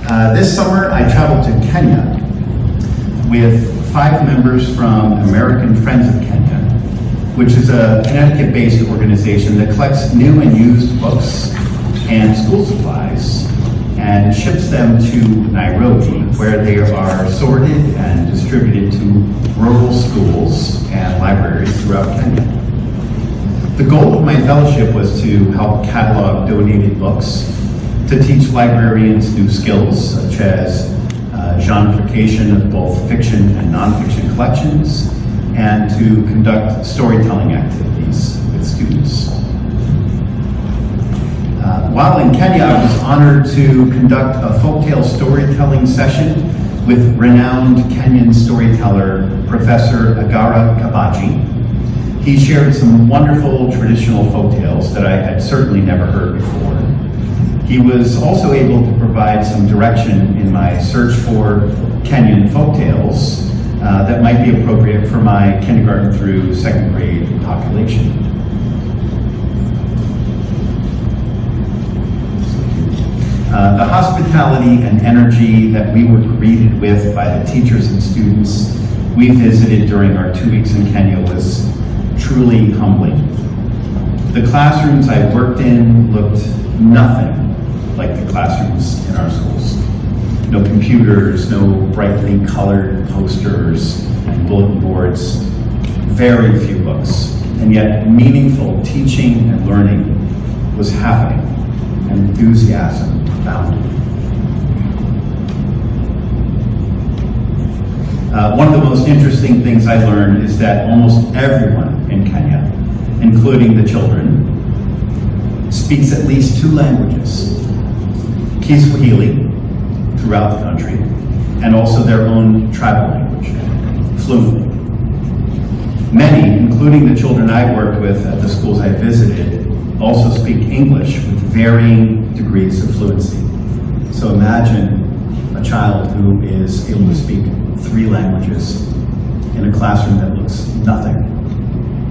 This summer, I traveled to Kenya with 5 members from American Friends of Kenya, which is a Connecticut-based organization that collects new and used books and school supplies and ships them to Nairobi, where they are sorted and distributed to rural schools and libraries throughout Kenya. The goal of my fellowship was to help catalog donated books, to teach librarians new skills such as genreification of both fiction and nonfiction collections, and to conduct storytelling activities with students. While in Kenya, I was honored to conduct a folktale storytelling session with renowned Kenyan storyteller, Professor Agara Kabaji. He shared some wonderful traditional folktales that I had certainly never heard before. He was also able to provide some direction in my search for Kenyan folktales that might be appropriate for my kindergarten through 2nd grade population. The hospitality and energy that we were greeted with by the teachers and students we visited during our 2 weeks in Kenya was truly humbling. The classrooms I worked in looked nothing like the classrooms in our schools. No computers, no brightly colored posters and bulletin boards, very few books, and yet meaningful teaching and learning was happening, and enthusiasm abounded. One of the most interesting things I learned is that almost everyone in Kenya, including the children, speaks at least 2 languages, Kiswahili, throughout the country, and also their own tribal language, fluently. Many, including the children I worked with at the schools I visited, also speak English with varying degrees of fluency. So imagine a child who is able to speak 3 languages in a classroom that looks nothing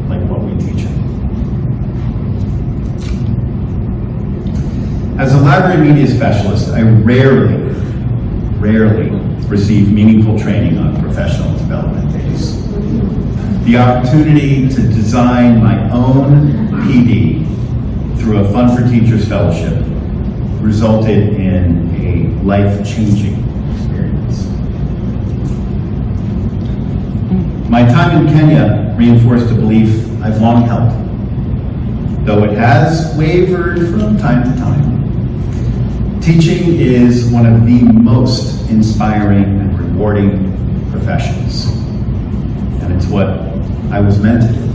like what we teach in. As a library media specialist, I rarely receive meaningful training on professional development days. The opportunity to design my own PD through a Fun for Teachers fellowship resulted in a life-changing experience. My time in Kenya reinforced a belief I've long held, though it has wavered from time to time. Teaching is one of the most inspiring and rewarding professions, and it's what I was meant to do.